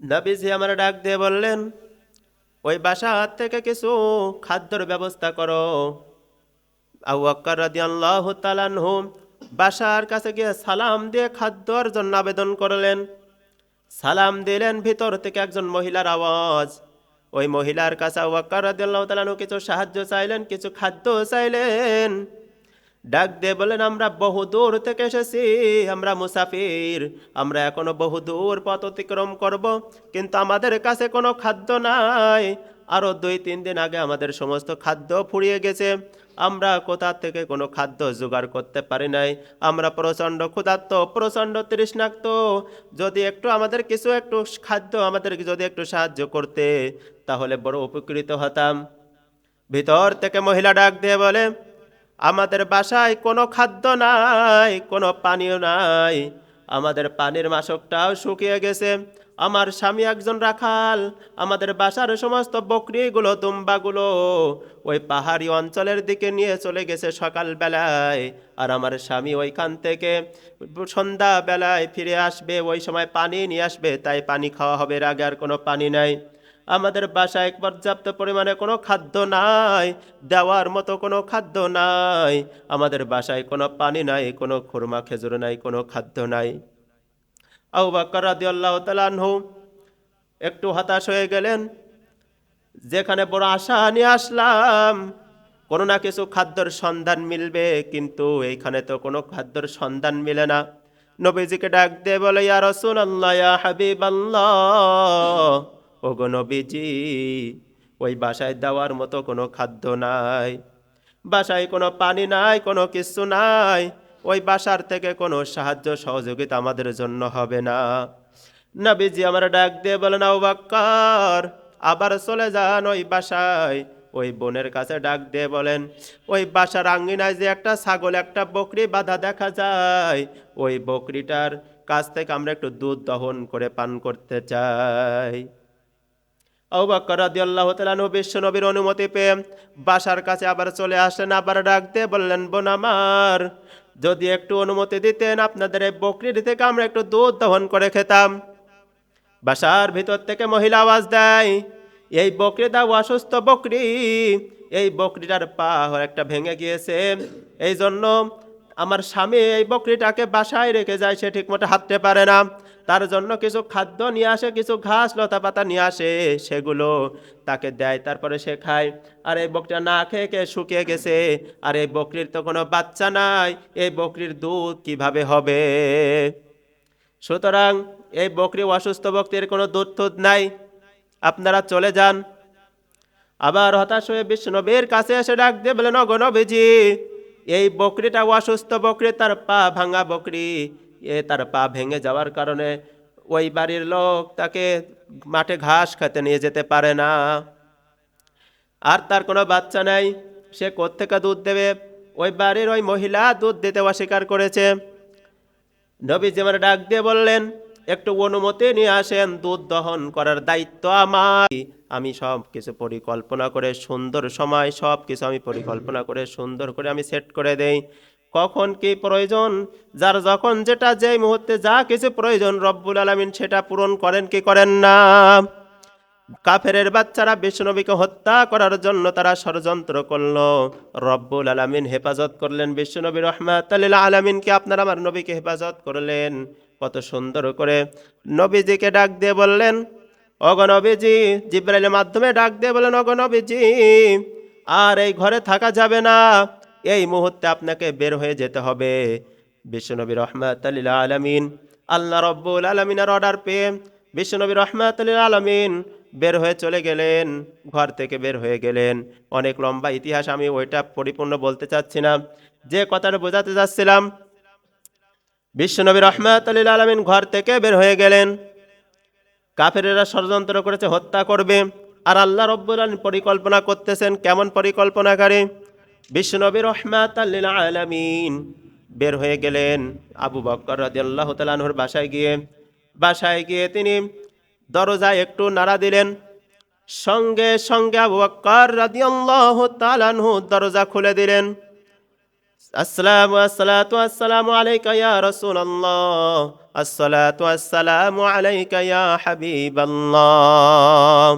নবীজি আমার ডাক দিয়ে বললেন, ওই বাসা থেকে কিছু খাদ্যর ব্যবস্থা করো। আবু বকর রাদিয়াল্লাহু তাআলা আনহু বাসার কাছে গিয়ে সালাম দিয়ে খাদ্যর জন্য আবেদন করলেন। সালাম দিলেন, ভিতর থেকে একজন মহিলার আওয়াজ। ওই মহিলার কাছে আবু বকর রাদিয়াল্লাহু তাআলা আনহু কিছু সাহায্য চাইলেন, কিছু খাদ্য চাইলেন। ডাক দিয়ে বলেন, আমরা বহু দূর থেকে এসেছি, আমরা মুসাফির, আমরা এখনো বহু দূর পথ অতিক্রম করব, কিন্তু আমাদের কাছে কোনো খাদ্য নাই। আরো 2-3 দিন আগে আমাদের সমস্ত খাদ্য ফুরিয়ে গেছে, আমরা কোথা থেকে কোনো খাদ্য জোগাড় করতে পারি নাই। আমরা প্রচণ্ড ক্ষুধার্ত, প্রচণ্ড তৃষ্ণার্ত। যদি একটু আমাদের কিছু একটু খাদ্য আমাদেরকে যদি একটু সাহায্য করতে, তাহলে বড় উপকৃত হতাম। ভিতর থেকে মহিলা ডাক দিয়ে বলে, আমাদের বাসায় কোনো খাদ্য নাই, কোনো পানীয় নাই, আমাদের পানির মাসকটাও শুকিয়ে গেছে। আমার স্বামী একজন রাখাল, আমাদের বাসার সমস্ত বকরিগুলো দুম্বাগুলো ওই পাহাড়ি অঞ্চলের দিকে নিয়ে চলে গেছে সকালবেলায়। আর আমার স্বামী ওইখান থেকে সন্ধ্যা বেলায় ফিরে আসবে, ওই সময় পানি নিয়ে আসবে, তাই পানি খাওয়া হবে, এর আগে আর কোনো পানি নাই। আমাদের বাসায় পর্যাপ্ত পরিমাণে কোনো খাদ্য নাই, দেওয়ার মতো কোনো খাদ্য নাই। আমাদের বাসায় কোনো পানি নাই, কোনো খুরমা খেজুর নাই, কোনো খাদ্য নাই। আবু বকর রাদিয়াল্লাহু তাআলা আনহু একটু হতাশ হয়ে গেলেন। যেখানে বড় আশা নিয়ে আসলাম, কোনো না কিছু খাদ্যর সন্ধান মিলবে, কিন্তু এইখানে তো কোনো খাদ্যর সন্ধান মিলে না। নবীজিকে ডাক দিয়ে বলে, ইয়া রাসূলুল্লাহ, ইয়া হাবিবাল্লাহ, ওগো নবীজি, ওই বাসায় দেওয়ার মতো কোনো খাদ্য নাই, বাসায় কোনো পানি নাই, কোনো কিছু নাই। ওই বাসার থেকে কোনো সাহায্য সহযোগিতা আমাদের জন্য হবে না। নবীজি আমার ডাক দিয়ে বলেন, আবু বকর, আবার চলে যান ওই বাসায়। ওই বোনের কাছে ডাক দিয়ে বলেন, ওই বাসার আঙ্গিনায় যে একটা ছাগল, একটা বকরি বাঁধা দেখা যায়, ওই বকরিটার কাছ থেকে আমরা একটু দুধ দহন করে পান করতে চাই। আবু বকর রাদিয়াল্লাহু তাআলা আনহু বিশ্ব নবীর অনুমতি পেয়ে বাসার কাছে আবার চলে আসলেন। আবার ডাক দিয়ে বললেন, বোন আমার, যদি একটু অনুমতি দিতেন, আপনাদের এই বকরির থেকে আমরা একটু দুধ দহন করে খেতাম। বাসার ভিতর থেকে মহিলা আওয়াজ দেয়, এই বকরিটা অসুস্থ বকরি, এই বকরিটার পা একটা ভেঙে গিয়েছে, এই জন্য আমার স্বামী এই বকরিটাকে বাসায় রেখে যায়, সে ঠিকমতো হাঁটতে পারে না। তার জন্য কিছু খাদ্য নিয়ে আসে, কিছু ঘাস লতা পাতা নিয়ে আসে, সেগুলো তাকে দেয়, তারপরে সে খায়। আর এই বকরিটা না খেয়ে খেয়ে শুকিয়ে গেছে, আর এই বকরির তো কোনো বাচ্চা নাই, এই বকরির দুধ কিভাবে হবে? সুতরাং এই বকরি অসুস্থ বকরির কোনো দুধ টুধ নাই, আপনারা চলে যান। আবার হতাশ হয়ে বিষ্ণুনবীর কাছে এসে ডাক দিয়ে বলেন, ওগো নবীজি, এই বকরিটা অসুস্থ বকরি, তার পা ভাঙা বকরি, তার পা ভেঙে যাওয়ার কারণে ওই বাড়ির লোক তাকে মাঠে ঘাস খেতে নিয়ে যেতে পারে না। আর তার কোনো বাচ্চা নাই, সে কোত্থেকে দুধ দেবে? ওই বাড়ির ওই মহিলা দুধ দিতে অস্বীকার করেছে। নবীজি আমার ডাক দিয়ে বললেন, একটু অনুমতি নিয়ে আসেন, দুধ দহন করার দায়িত্ব আমার। আমি সব কিছু পরিকল্পনা করে সুন্দর সময় সব কিছু আমি পরিকল্পনা করে সুন্দর করে আমি সেট করে দেই। কখন কি প্রয়োজন, যার যখন যেটা যেই মুহূর্তে যা কিছু প্রয়োজন, রব্বুল আলামিন সেটা পূরণ করেন কি করেন না? কাফেরের বাচ্চারা বিশ্বনবীকে হত্যা করার জন্য তারা ষড়যন্ত্র করলো, রব্বুল আলামিন হেফাজত করলেন বিশ্বনবী রাহমাতাল লিল আলামিনকে, আপনারা আমার নবীকে হেফাজত করলেন কত সুন্দর করে। নবীজিকে ডাক দিয়ে বললেন, ওগো নবীজি, জিবরাইলের মাধ্যমে ডাক দিয়ে বলেন, ওগো নবীজি, আর এই ঘরে থাকা যাবে না, এই মুহূর্তে আপনাকে বের হয়ে যেতে হবে। বিশ্বনবী রাহমাতাল লিল আলামিন, আল্লাহ রব্বুল আলামিনের অর্ডার পেয়ে বিশ্বনবী রাহমাতুল লিল আলামিন বের হয়ে চলে গেলেন, ঘর থেকে বের হয়ে গেলেন। অনেক লম্বা ইতিহাস, আমি ওইটা পরিপূর্ণ বলতে চাচ্ছি না। যে কথাটা বোঝাতে চাচ্ছিলাম, বিশ্বনবী রাহমাতুল লিল আলামিন ঘর থেকে বের হয়ে গেলেন। কাফেরেরা ষড়যন্ত্র করেছে, হত্যা করবে, আর আল্লাহ রব্বুল আলামিন পরিকল্পনা করতেছেন। কেমন পরিকল্পনাকারী? বিশ্বনবী রাহমাতুল লিল আলামিন বের হয়ে গেলেন আবু বকর রাদিয়াল্লাহু তাআলা আনহুর বাসায় গিয়ে তিনি দরজায় একটু নাড়া দিলেন। সঙ্গে সঙ্গে আবু বকর রাদিয়াল্লাহু তাআলা আনহু দরজা খুলে দিলেন। আসসালাতু আসসালামু আলাইকা ইয়া রাসূলুল্লাহ, আসসালাতু আসসালামু আলাইকা ইয়া হাবিবাল্লাহ।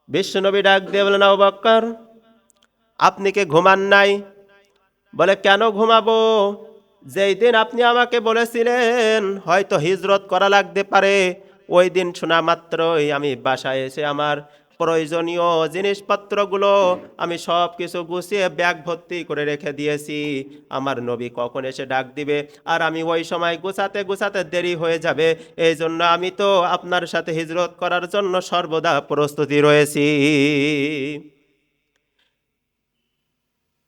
বিশ্বনবী ডাক দিয়ে বলেন, আবু বকর, আপনি কি ঘুমান নাই? বলে, কেন ঘুমাবো? যেই দিন আপনি আমাকে বলেছিলেন হয়তো হিজরত করা লাগতে পারে, ওই দিন শোনা মাত্রই আমি বাসায় এসে আমার প্রয়োজনীয় জিনিসপত্রগুলো আমি সব কিছু গুছিয়ে ব্যাগ ভর্তি করে রেখে দিয়েছি। আমার নবী কখন এসে ডাক দিবে, আর আমি ওই সময় গুছাতে গুছাতে দেরি হয়ে যাবে। এই জন্য আমি তো আপনার সাথে হিজরত করার জন্য সর্বদা প্রস্তুতি রয়েছি।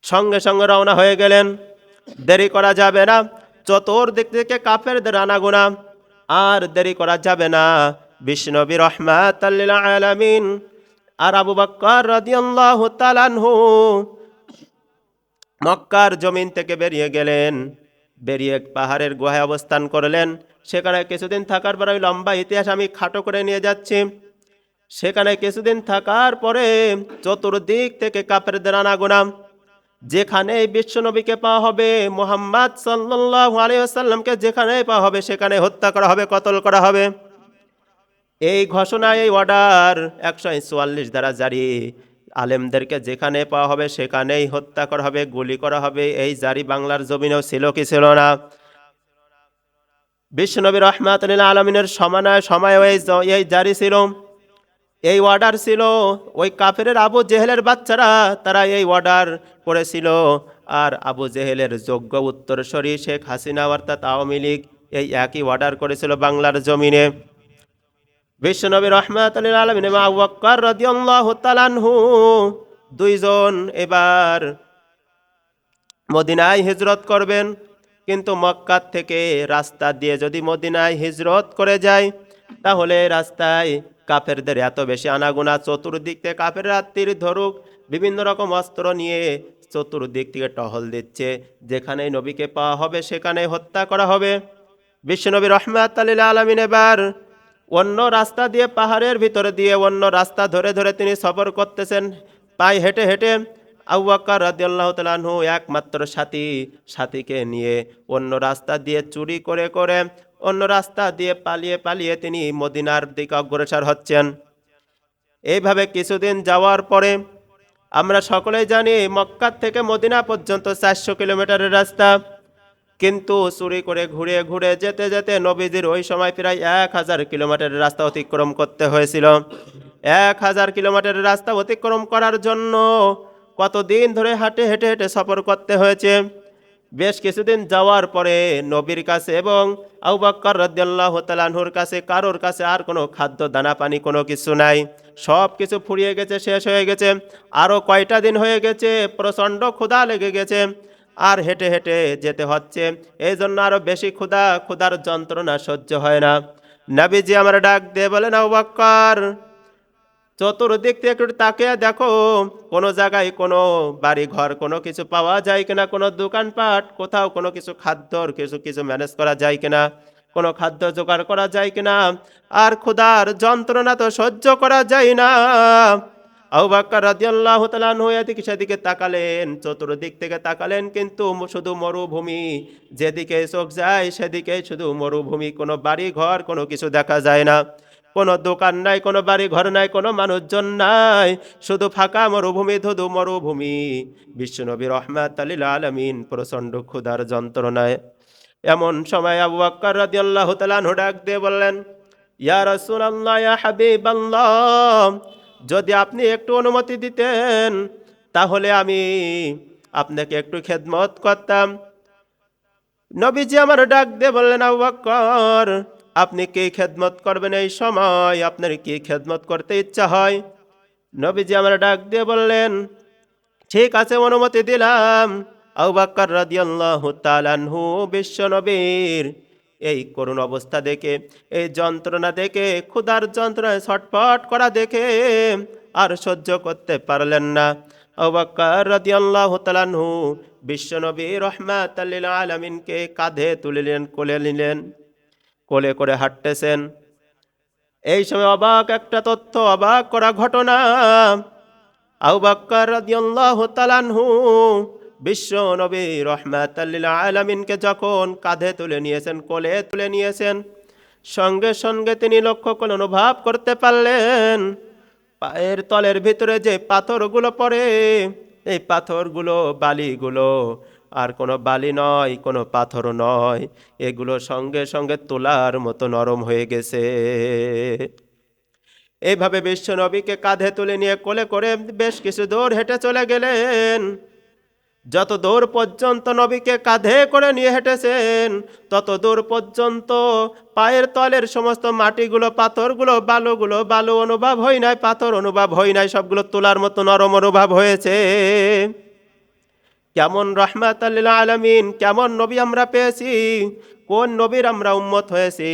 সঙ্গে সঙ্গে রওনা হয়ে গেলেন। দেরি করা যাবে না, চতুর্দিক থেকে কাফেরদের আনাগোনা, আর দেরি করা যাবে না। বিশ্বনবী রাহমাতাল লিল আলামিন আর আবু বকর রাদিয়াল্লাহু তাআলা আনহু মক্কার জমিন থেকে বেরিয়ে গেলেন। বেরিয়ে পাহাড়ের গুহায় অবস্থান করলেন। সেখানে কিছুদিন থাকার পরে, ওই লম্বা ইতিহাস আমি খাটো করে নিয়ে যাচ্ছি। সেখানে কিছুদিন থাকার পরে চতুর্দিক থেকে কাফেরদের আনাগোনা। যেখানে বিশ্বনবীকে পাওয়া হবে, মুহাম্মদ সাল্লাল্লাহু আলাইহি ওয়াসাল্লামকে যেখানে পাওয়া হবে সেখানে হত্যা করা হবে, কতল করা হবে। এই ঘোষণা, এই অর্ডার 144 দ্বারা জারি। আলেমদেরকে যেখানে পাওয়া হবে সেখানেই হত্যা করা হবে, গুলি করা হবে। এই জারি বাংলার জমিনেও ছিল কি ছিল না? বিশ্বনবী রাহমাতুল লিল আলামিনের সময় এই জারি ছিল, এই অর্ডার ছিল। ওই কাফেরের আবু জেহেলের বাচ্চারা তারা এই অর্ডার করেছিল। আর আবু জেহেলের যোগ্য উত্তরসূরি শেখ হাসিনা অর্থাৎ আওয়ামী লীগ এই একই অর্ডার করেছিল বাংলার জমিনে। বিশ্বনবী রাহমাতুল লিল আলামিন এবং আবু বকর রাদিয়াল্লাহু তাআলা আনহু দুইজন এবার মদিনায় হিজরত করবেন। কিন্তু মক্কা থেকে রাস্তা দিয়ে যদি মদিনায় হিজরত করে যায়, তাহলে রাস্তায় কাফেরদের এত বেশি আনাগোনা, চতুর্দিক থেকে কাফের রাত্রির ধরুক বিভিন্ন রকম অস্ত্র নিয়ে চতুর্দিক থেকে টহল দিচ্ছে। যেখানেই নবীকে পাওয়া হবে সেখানেই হত্যা করা হবে। বিশ্বনবী রাহমাতুল লিল আলামিন এবার অন্য রাস্তা দিয়ে, পাহাড়ের ভিতরে দিয়ে অন্য রাস্তা ধরে ধরে তিনি সফর করতেছেন, পায়ে হেঁটে হেঁটে। আবু বকর রাদিয়াল্লাহু তাআলা আনহু একমাত্র সাথীকে নিয়ে অন্য রাস্তা দিয়ে চুরি করে করে, অন্য রাস্তা দিয়ে পালিয়ে পালিয়ে তিনি মদিনার দিকে অগ্রসর হচ্ছেন। এইভাবে কিছুদিন যাওয়ার পরে আমরা সকলেই জানি মক্কা থেকে মদিনা পর্যন্ত 400 কিলোমিটারের রাস্তা। কিন্তু চুরি করে ঘুরে ঘুরে যেতে যেতে নবীজির ওই সময় প্রায় 1000 কিলোমিটারের রাস্তা অতিক্রম করতে হয়েছিল। 1000 কিলোমিটারের রাস্তা অতিক্রম করার জন্য কতদিন ধরে হেঁটে হেঁটে হেঁটে সফর করতে হয়েছে। বেশ কিছুদিন যাওয়ার পরে নবীর কাছে এবং আবু বকর রাদিয়াল্লাহু তাআলা আনহুর কাছে কারোর কাছে আর কোনো খাদ্য দানা পানি কোনো কিছু নাই। সব কিছু ফুরিয়ে গেছে, শেষ হয়ে গেছে। আরও কয়টা দিন হয়ে গেছে, প্রচণ্ড ক্ষুধা লেগে গেছে, আর হেঁটে হেঁটে যেতে হচ্ছে। এই জন্য আরও বেশি ক্ষুধার যন্ত্রণা সহ্য হয় না। নবীজি আমার ডাক দিয়ে বলেন, আবু বকর, চতুর্দিক থেকে একটু তাকিয়ে দেখো, কোনো জায়গায় কোনো বাড়ি ঘর কোনো কিছু পাওয়া যায় কিনা, কোনো দোকানপাট কোথাও কোনো কিছু খাদ্যর কিছু কিছু ম্যানেজ করা যায় কিনা, কোনো খাদ্য জোগাড় করা যায় কিনা। আর ক্ষুধার যন্ত্রণা তো সহ্য করা যায় না। আবু বকর রাদিয়াল্লাহু তাআলা আনহু এদিকে সেদিকে তাকালেন, চতুর্দিক থেকে তাকালেন, কিন্তু শুধু মরুভূমি। যেদিকে চোখ যায় সেদিকে শুধু মরুভূমি, কোনো বাড়ি ঘর কোনো কিছু দেখা যায় না। কোনো দোকান নাই, কোনো বাড়ি ঘর নাই, কোনো মানুষজন নাই, শুধু ফাঁকা মরুভূমি, ধুধু মরুভূমি। বিশ্বনবী রাহমাতুল লিল আলামিন প্রচণ্ড ক্ষুধার যন্ত্রণায়। এমন সময় আবু বকর রাদিয়াল্লাহু তাআলা আনহু ডাক দিয়ে বললেন, ইয়া রাসূলুল্লাহ, ইয়া হাবিবাল্লাহ, যদি আপনি একটু অনুমতি দিতেন তাহলে আমি আপনাকে একটু খেদমত করতাম। নবীজি আমার ডাক দিয়ে বললেন, আবু বকর, আপনি কি খেদমত করবেন? এই সময় আপনার কি খেদমত করতে ইচ্ছা হয়? নবীজি আমার ডাক দিয়ে বললেন, ঠিক আছে, অনুমতি দিলাম। আবু বকর রাদিয়াল্লাহু তাআলা আনহু বিশ্ব নবীর এই করুণ অবস্থা দেখে, এই যন্ত্রণা দেখে, ক্ষুধার যন্ত্রণায় ছটফট করা দেখে আর সহ্য করতে পারলেন না। আবু বকর রাদিয়াল্লাহু তাআলা আনহু বিশ্ব নবী রাহমাতাল লিল আলামিনকে কাঁধে তুলে নিলেন, কোলে নিলেন, কোলে করে হাঁটতেছেন। এই সময় অবাক একটা তথ্য, অবাক করা ঘটনা। আবু বকর রাদিয়াল্লাহু তাআলা আনহু বিশ্ব নবী রাহমাতাল লিল আলামিনকে যখন কাঁধে তুলে নিয়েছেন, কোলে তুলে নিয়েছেন, সঙ্গে সঙ্গে তিনি লক্ষ্য করে অনুভব করতে পারলেন পায়ের তলের ভিতরে যে পাথরগুলো পড়ে, এই পাথরগুলো, বালিগুলো আর কোনো বালি নয়, কোনো পাথর নয়, এগুলো সঙ্গে সঙ্গে তোলার মতো নরম হয়ে গেছে। এইভাবে বিশ্ব নবীকে কাঁধে তুলে নিয়ে কোলে করে বেশ কিছু দূর হেঁটে চলে গেলেন। যত দূর পর্যন্ত নবীকে কাঁধে করে নিয়ে হেঁটেছেন, তত দূর পর্যন্ত পায়ের তলের সমস্ত মাটিগুলো, পাথরগুলো, বালু অনুভব হয় নাই, পাথর অনুভব হয় নাই, সবগুলো তোলার মতো নরম অনুভব হয়েছে। কেমন রাহমাতাল লিল আলামিন, কেমন নবী আমরা পেয়েছি, কোন নবীর আমরা উম্মত হয়েছি,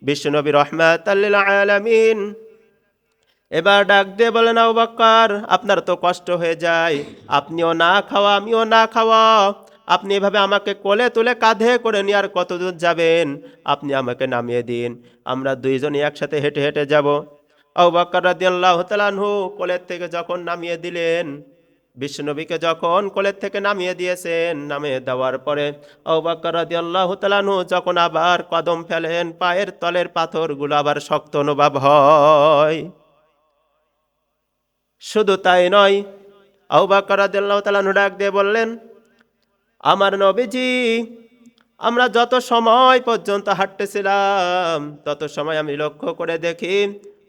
বিশ্বনবী রাহমাতাল লিল আলামিন। এবার ডাক দিয়ে বলেন, আবু বকর, আপনার তো কষ্ট হয়ে যায়, আপনিও না খাওয়া আমিও না খাওয়া, আপনি এভাবে আমাকে কোলে তুলে কাঁধে করে নিয়ে আর কত দূর যাবেন, আপনি আমাকে নামিয়ে দিন, আমরা দুইজনই একসাথে হেঁটে হেঁটে যাব। আবু বকর রাদিয়াল্লাহু তাআলা আনহু কোলের থেকে যখন নামিয়ে দিলেন, বিশ্বনবীকে যখন কোলের থেকে নামিয়ে দিয়েছেন, নামিয়ে দেওয়ার পরে আবু বকর রাদিয়াল্লাহু তাআলা আনহু যখন আবার কদম ফেলেন, পায়ের তলের পাথরগুলো আবার শক্ত অনুভব হয়। শুধু তাই নয়, আবু বকর রাদিয়াল্লাহু তাআলা আনহু ডাক দিয়ে বললেন, আমার নবীজি, আমরা যত সময় পর্যন্ত হাঁটতেছিলাম, তত সময় আমি লক্ষ্য করে দেখি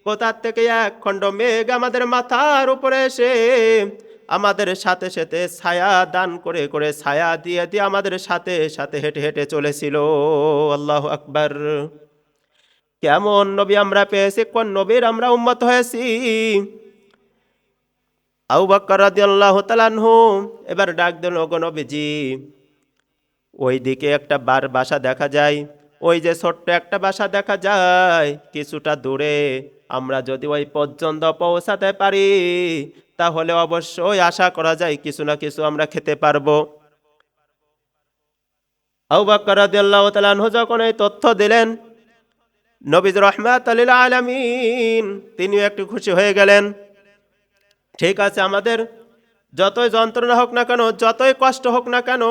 কোথার থেকে এক খণ্ড মেঘ আমাদের মাথার উপরে এসে আমাদের সাথে সাথে ছায়া দান করে করে, ছায়া দিয়ে দিয়ে আমাদের সাথে সাথে হেঁটে হেঁটে চলেছিল। আল্লাহু আকবার। কেমন নবী আমরা পেয়েছি, কোন নবীর আমরা উম্মত হয়েছি। আবু বকর রাদিয়াল্লাহু তাআলা আনহু এবার ডাক দিলেন, ওগো নবীজি, ওই দিকে একটা বাসা দেখা যায়, ওই যে ছোট্ট একটা বাসা দেখা যায় কিছুটা দূরে, আমরা যদি ওই পর্যন্ত পৌঁছাতে পারি, তাহলে অবশ্যই আশা করা যায় কিছু না কিছু আমরা খেতে পারবো। আবু বকর রাদিয়াল্লাহু তাআলা আনহু যখন এই তথ্য দিলেন, নবীজি রাহমাতুল লিল আলামিন তিনিও একটু খুশি হয়ে গেলেন। ঠিক আছে, আমাদের যতই যন্ত্রণা হোক না কেন, যতই কষ্ট হোক না কেন,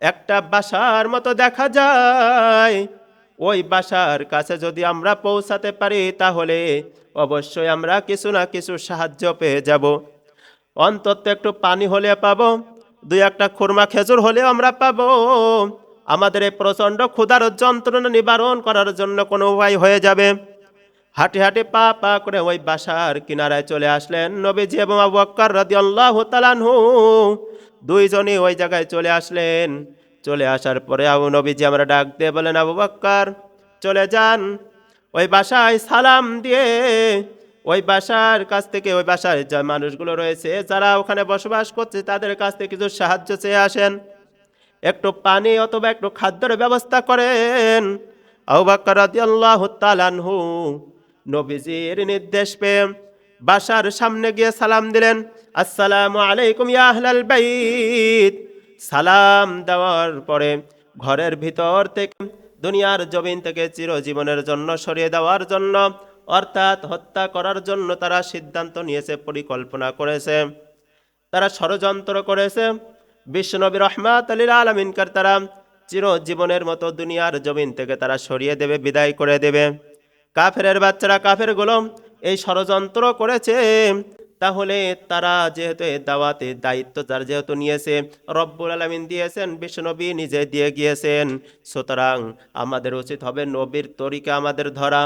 একটা বাসার মতো দেখা যায়, ওই বাসার কাছে যদি আমরা পৌঁছাতে পারি, তাহলে অবশ্যই আমরা কিছু না কিছু সাহায্য পেয়ে যাব। অন্তত একটু পানি হলে পাবো, দুই একটা খুরমা খেজুর হলেও আমরা পাবো। আমাদের এই প্রচণ্ড ক্ষুধার যন্ত্রণা নিবারণ করার জন্য কোনো উপায় হয়ে যাবে। হাঁটে হাঁটে পা পা করে ওই বাসার কিনারায় চলে আসলেন নবীজি এবং আবু বকর রাদিয়াল্লাহু তাআলা আনহু। দুইজনই ওই জায়গায় চলে আসলেন। চলে আসার পরে আবু নবীজি আমরা ডাক দিয়ে বলেন, আবু বকর, চলে যান ওই বাসায় সালাম দিয়ে, ওই বাসার কাছ থেকে, ওই বাসায় যে মানুষগুলো রয়েছে যারা ওখানে বসবাস করছে, তাদের কাছ থেকে কিছু সাহায্য চেয়ে আসেন, একটু পানি অথবা একটু খাদ্যের ব্যবস্থা করেন। আবু বকর রাদিয়াল্লাহু তাআলা আনহু নবীজির নির্দেশ পেয়ে বাসার সামনে গিয়ে সালাম দিলেন, আসসালামু আলাইকুম ইয়া আহলাল বাইত। সালাম দেওয়ার পরে ঘরের ভিতর থেকে, দুনিয়ার জমিন থেকে চিরজীবনের জন্য সরিয়ে দেওয়ার জন্য, অর্থাৎ হত্যা করার জন্য তারা সিদ্ধান্ত নিয়েছে, পরিকল্পনা করেছে, তারা ষড়যন্ত্র করেছে। বিশ্বনবী রাহমাতুল লিল আলামিনকে তারা চিরজীবনের মতো দুনিয়ার জমিন থেকে তারা সরিয়ে দেবে, বিদায় করে দেবে। কাফেরের বাচ্চারা, কাফেরগুলো এই ষড়যন্ত্র করেছে। তাহলে তারা যেহেতু এই দাওয়াতের দায়িত্ব যার যেহেতু নিয়েছে, রব্বুল আলামিন দিয়েছেন, বিশ্বনবী নিজে দিয়ে গিয়েছেন, সুতরাং আমাদের উচিত হবে নবীর তরিকা আমাদের ধরা,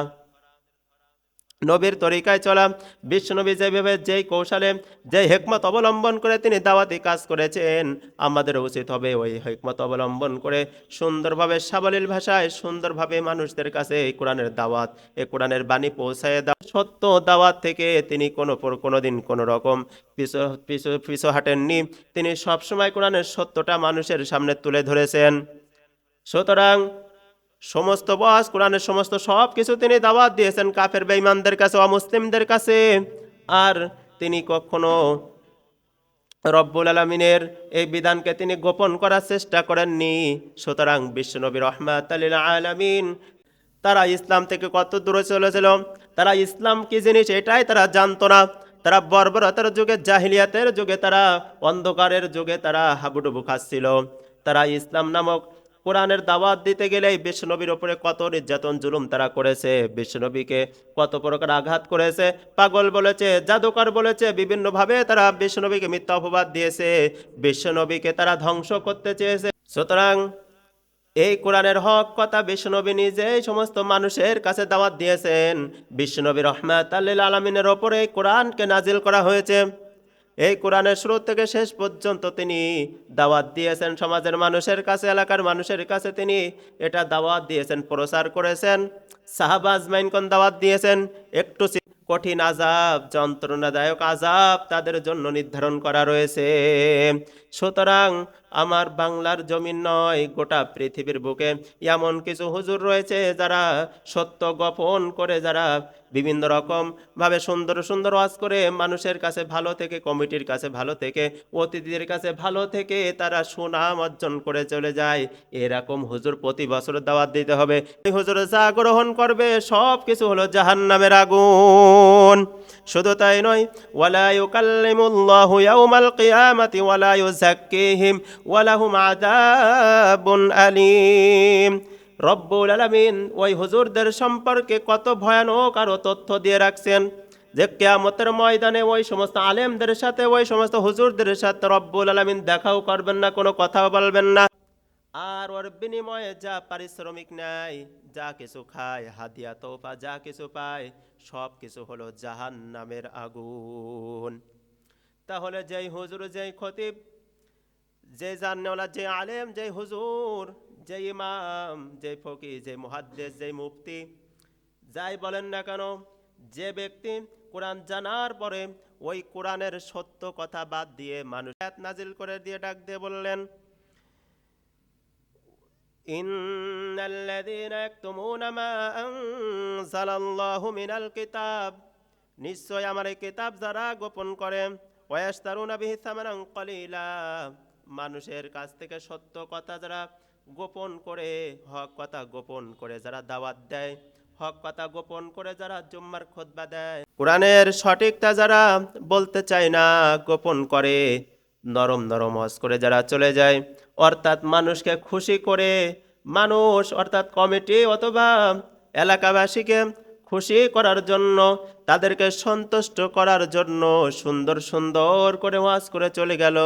নবীর তরিকায় চলা। বিশ্বনবী যেভাবে, যেই কৌশলে, যে হিকমত অবলম্বন করে তিনি দাওয়াতি কাজ করেছেন, আমাদের উচিত হবে ওই হিকমত অবলম্বন করে সুন্দরভাবে, সাবলীল ভাষায় সুন্দরভাবে মানুষদের কাছে এই কোরআনের দাওয়াত, এই কোরআনের বাণী পৌঁছায় দেওয়া। সত্য দাওয়াত থেকে তিনি কোনোদিন কোনো রকম পিছু পিছু পিছু হাঁটেননি। তিনি সবসময় কোরআনের সত্যটা মানুষের সামনে তুলে ধরেছেন। সুতরাং সমস্ত বয়স কোরআনের সমস্ত সব কিছু তিনি দাওয়াত দিয়েছেন কাফের বেঈমানদের কাছে, অমুসলিমদের কাছে। আর তিনি কখনো রব্বুল আলামিনের এই বিধানকে তিনি গোপন করার চেষ্টা করেননি। সুতরাং বিশ্বনবী রাহমাতুল লিল আলামিন, তারা ইসলাম থেকে কত দূরে চলেছিল, তারা ইসলাম কি জিনিস এটাই তারা জানতো না। তারা বর্বরতার যুগে, জাহিলিয়াতের যুগে, তারা অন্ধকারের যুগে তারা হাবুডুবু খাচ্ছিল। তারা ইসলাম নামক কোরআনের দাওয়াত দিতে গেলেই বিশ্বনবীর ওপরে কত নির্যাতন জুলুম তারা করেছে, বিশ্বনবীকে কত প্রকার আঘাত করেছে, পাগল বলেছে, জাদুকর বলেছে, বিভিন্নভাবে তারা বিশ্বনবীকে মিথ্যা অপবাদ দিয়েছে, বিশ্বনবীকে তারা ধ্বংস করতে চেয়েছে। সুতরাং এই কোরআনের হক কথা বিশ্বনবী নিজেই সমস্ত মানুষের কাছে দাওয়াত দিয়েছেন। বিশ্বনবী রহমাতুল লিল আলামিনের ওপরে এই কোরআনকে নাজিল করা হয়েছে। এই কোরআনের শুরু থেকে শেষ পর্যন্ত তিনি দাওয়াত দিয়েছেন সমাজের মানুষের কাছে, এলাকার মানুষের কাছে তিনি এটা দাওয়াত দিয়েছেন, প্রচার করেছেন। সাহাবা আজমাইনগণ দাওয়াত দিয়েছেন। একটু কঠিন আযাব, যন্ত্রণাদায়ক আযাব তাদের জন্য নির্ধারণ করা রয়েছে। সুতরাং আমার বাংলার জমিন নয়, গোটা পৃথিবীর বুকে এমন কিছু হুজুর রয়েছে যারা সত্য গোপন করে, যারা বিভিন্ন রকম ভাবে সুন্দর সুন্দর ওয়াজ করে মানুষের কাছে ভালো থেকে, কমিটির কাছে ভালো থেকে, অতিথিদের কাছে ভালো থেকে তারা সুনাম অর্জন করে চলে যায়। এরকম হুজুর প্রতি বছর দাওয়াত দিতে হবে। এই হুজুর যা গ্রহণ করবে সব কিছু হলো জাহান্নামের আগুন। শুধু তাই নয়, ওয়ালা ইউকাল্লিমুল্লাহু ইয়াউমাল কিয়ামাতি ওয়ালা ইউযাক্কিহিম ওয়া লাহুম আযাবুন আলীম। রব্বুল আলামিন ওই হুজুরদের সম্পর্কে কত ভয়ানক আরো তথ্য দিয়ে রাখছেন যে কিয়ামতের ময়দানে ওই সমস্ত আলেমদের সাথে, ওই সমস্ত হুজুরদের সাথে রব্বুল আলামিন দেখাও করবেন না, কোনো কথাও বলবেন না। আর ওর বিনিময়ে যা পারিশ্রমিক নেয়, যা কিছু খায়, হাদিয়া তোফা যা কিছু পায়, সব কিছু হলো জাহান্নামের আগুন। তাহলে যেই হুজুর, যেই খতিব, যে জাননেওয়ালা, যে আলেম, যে হুজুর, যে ইমাম, যে ফকি, যে মুহাদ্দিস, যে মুফতি, যাই বলেন না কেন, যে ব্যক্তি কোরআন জানার পরে ওই কোরআনের সত্য কথা বাদ দিয়ে মানুষ আয়াত নাজিল করে দিয়ে ডাক দিয়ে বললেন, ইন্নাল্লাযীনা ইয়াকতুমুনা মা আনজালাল্লাহু মিনাল কিতাব, নিশ্চয় আমার এই কিতাব যারা গোপন করে, ওয়ায়াশতারুনা বিহি সামানান কলিলা, মানুষের কাছ থেকে সত্য কথা যারা গোপন করে, হক কথা গোপন করে যারা দাওয়াত দেয়, হক কথা গোপন করে যারা জুম্মার খুতবা দেয়, কোরআনের সঠিকটা যারা বলতে চায় না, গোপন করে, নরম নরম ওয়াজ করে যারা চলে যায়, অর্থাৎ মানুষকে খুশি করে, মানুষ অর্থাৎ কমিটি অথবা এলাকাবাসীকে খুশি করার জন্য, তাদেরকে সন্তুষ্ট করার জন্য সুন্দর সুন্দর করে ওয়াজ করে চলে গেল,